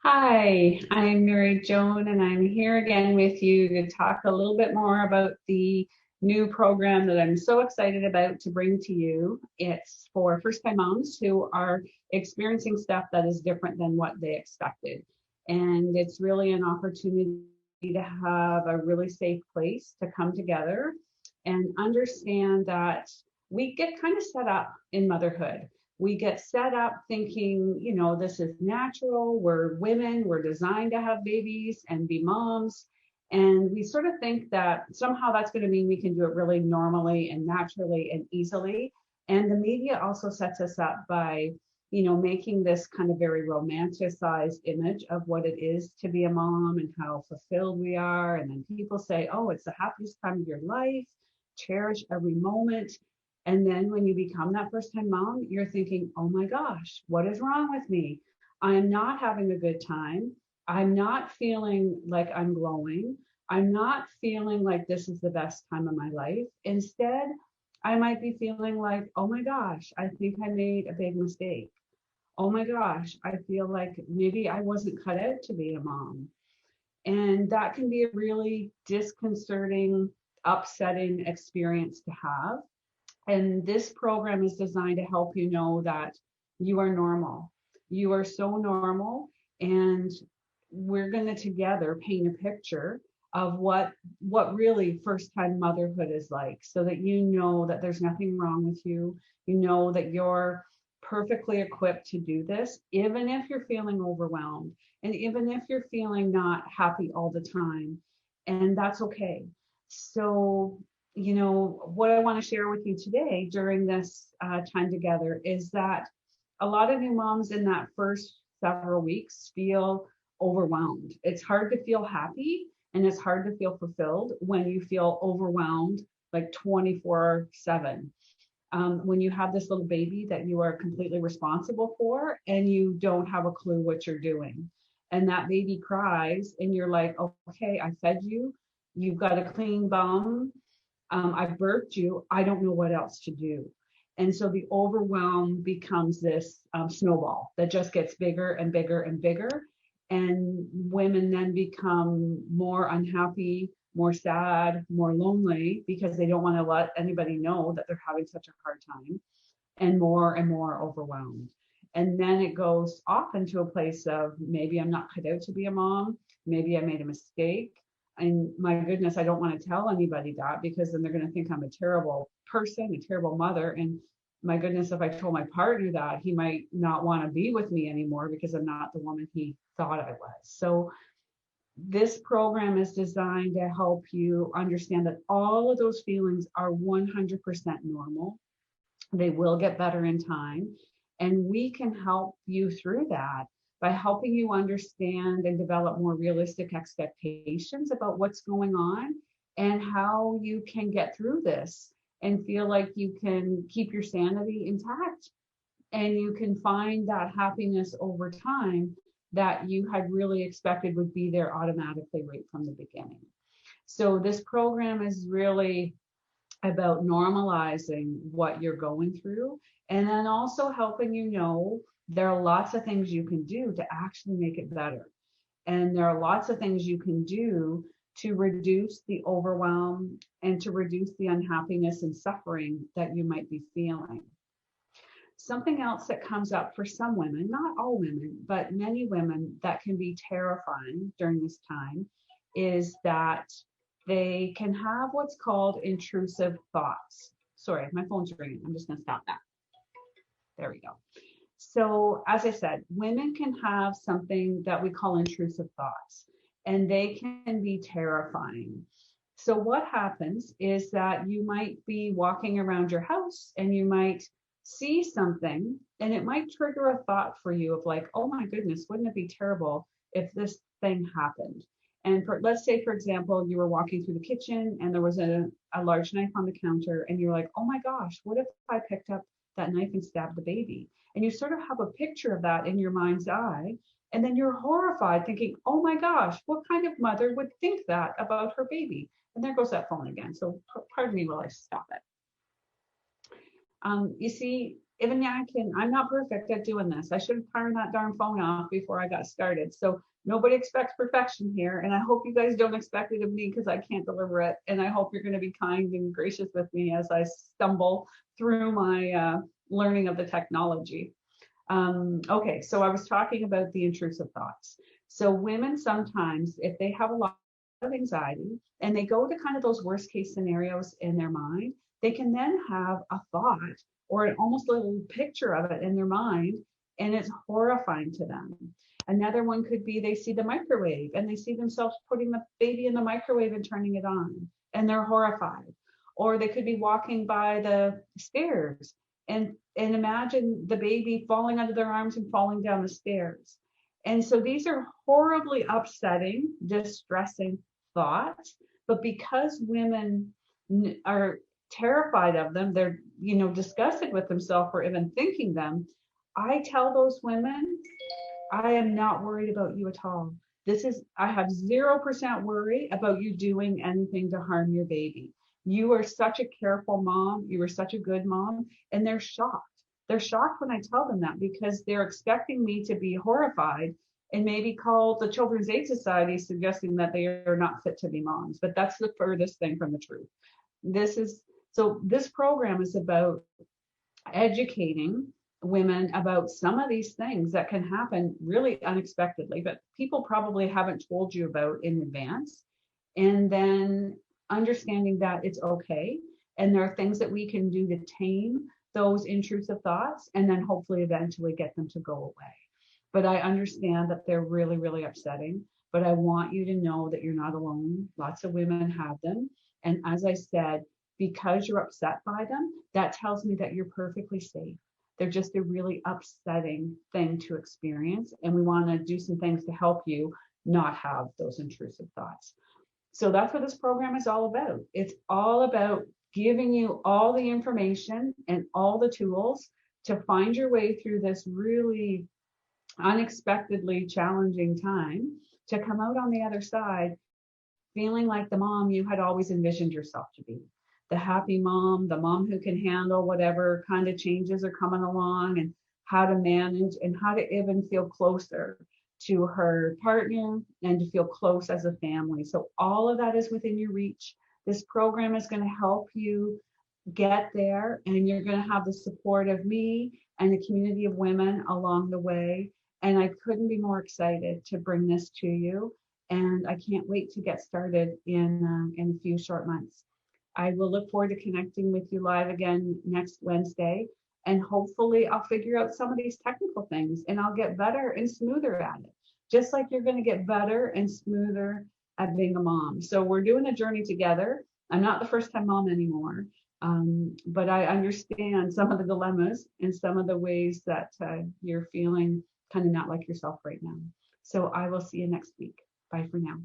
Hi, I'm Mary Joan, and I'm here again with you to talk a little bit more about the new program that I'm so excited about to bring to you. It's for first time moms who are experiencing stuff that is different than what they expected. And it's really an opportunity to have a really safe place to come together and understand that we get kind of set up in motherhood. We get set up thinking, this is natural. We're women, we're designed to have babies and be moms. And we sort of think that somehow that's going to mean we can do it really normally and naturally and easily. And the media also sets us up by, making this kind of very romanticized image of what it is to be a mom and how fulfilled we are. And then people say, oh, it's the happiest time of your life. Cherish every moment. And then when you become that first time mom, you're thinking, oh my gosh, what is wrong with me? I'm not having a good time. I'm not feeling like I'm glowing. I'm not feeling like this is the best time of my life. Instead, I might be feeling like, oh my gosh, I think I made a big mistake. Oh my gosh, I feel like maybe I wasn't cut out to be a mom. And that can be a really disconcerting, upsetting experience to have. And this program is designed to help you know that you are normal. You are so normal. And we're going to together paint a picture of what really first time motherhood is like so that you know that there's nothing wrong with you. You know that you're perfectly equipped to do this, even if you're feeling overwhelmed and even if you're feeling not happy all the time. And that's okay. So what I want to share with you today during this time together is that a lot of new moms in that first several weeks feel overwhelmed. It's hard to feel happy and it's hard to feel fulfilled when you feel overwhelmed like 24/7. When you have this little baby that you are completely responsible for and you don't have a clue what you're doing. And that baby cries and you're like, okay, I fed you. You've got a clean bum. I've birthed you. I don't know what else to do. And so the overwhelm becomes this snowball that just gets bigger and bigger and bigger. And women then become more unhappy, more sad, more lonely because they don't want to let anybody know that they're having such a hard time and more overwhelmed. And then it goes off into a place of maybe I'm not cut out to be a mom. Maybe I made a mistake. And my goodness, I don't want to tell anybody that because then they're going to think I'm a terrible person, a terrible mother. And my goodness, if I told my partner that, he might not want to be with me anymore because I'm not the woman he thought I was. So this program is designed to help you understand that all of those feelings are 100% normal. They will get better in time. And we can help you through that by helping you understand and develop more realistic expectations about what's going on and how you can get through this and feel like you can keep your sanity intact and you can find that happiness over time that you had really expected would be there automatically right from the beginning. So this program is really about normalizing what you're going through and then also helping you know there are lots of things you can do to actually make it better. And there are lots of things you can do to reduce the overwhelm and to reduce the unhappiness and suffering that you might be feeling. Something else that comes up for some women, not all women, but many women that can be terrifying during this time is that they can have what's called intrusive thoughts. Sorry, my phone's ringing. I'm just going to stop that. There we go. So, as I said, women can have something that we call intrusive thoughts, and they can be terrifying. So, what happens is that you might be walking around your house and you might see something, and it might trigger a thought for you of like, oh my goodness, wouldn't it be terrible if this thing happened? And let's say, for example, you were walking through the kitchen and there was a large knife on the counter, and you're like, oh my gosh, what if I picked up that knife and stabbed the baby? And you sort of have a picture of that in your mind's eye. And then you're horrified thinking, oh my gosh, what kind of mother would think that about her baby? And there goes that phone again. So pardon me while I stop it. You see, even I'm not perfect at doing this. I should have turned that darn phone off before I got started. So nobody expects perfection here. And I hope you guys don't expect it of me because I can't deliver it. And I hope you're going to be kind and gracious with me as I stumble through my learning of the technology. Okay, so I was talking about the intrusive thoughts. So women sometimes, if they have a lot of anxiety and they go to kind of those worst case scenarios in their mind, they can then have a thought or an almost little picture of it in their mind, and it's horrifying to them. Another one could be they see the microwave and they see themselves putting the baby in the microwave and turning it on, and they're horrified. Or they could be walking by the stairs and imagine the baby falling under their arms and falling down the stairs. And so these are horribly upsetting, distressing thoughts. But because women are terrified of them, they're, disgusted with themselves for even thinking them. I tell those women, I am not worried about you at all. I have 0% worry about you doing anything to harm your baby. You are such a careful mom. You are such a good mom. And they're shocked. They're shocked when I tell them that because they're expecting me to be horrified and maybe call the Children's Aid Society suggesting that they are not fit to be moms. But that's the furthest thing from the truth. This program is about educating women about some of these things that can happen really unexpectedly, but people probably haven't told you about in advance. And then understanding that it's okay. And there are things that we can do to tame those intrusive thoughts and then hopefully eventually get them to go away. But I understand that they're really, really upsetting. But I want you to know that you're not alone. Lots of women have them. And as I said, because you're upset by them, that tells me that you're perfectly safe. They're just a really upsetting thing to experience. And we want to do some things to help you not have those intrusive thoughts. So that's what this program is all about. It's all about giving you all the information and all the tools to find your way through this really unexpectedly challenging time to come out on the other side feeling like the mom you had always envisioned yourself to be. The happy mom, the mom who can handle whatever kind of changes are coming along and how to manage and how to even feel closer to her partner and to feel close as a family. So all of that is within your reach. This program is going to help you get there, and you're going to have the support of me and the community of women along the way. And I couldn't be more excited to bring this to you. And I can't wait to get started in a few short months. I will look forward to connecting with you live again next Wednesday. And hopefully I'll figure out some of these technical things and I'll get better and smoother at it. Just like you're going to get better and smoother at being a mom. So we're doing a journey together. I'm not the first time mom anymore, but I understand some of the dilemmas and some of the ways that you're feeling kind of not like yourself right now. So I will see you next week. Bye for now.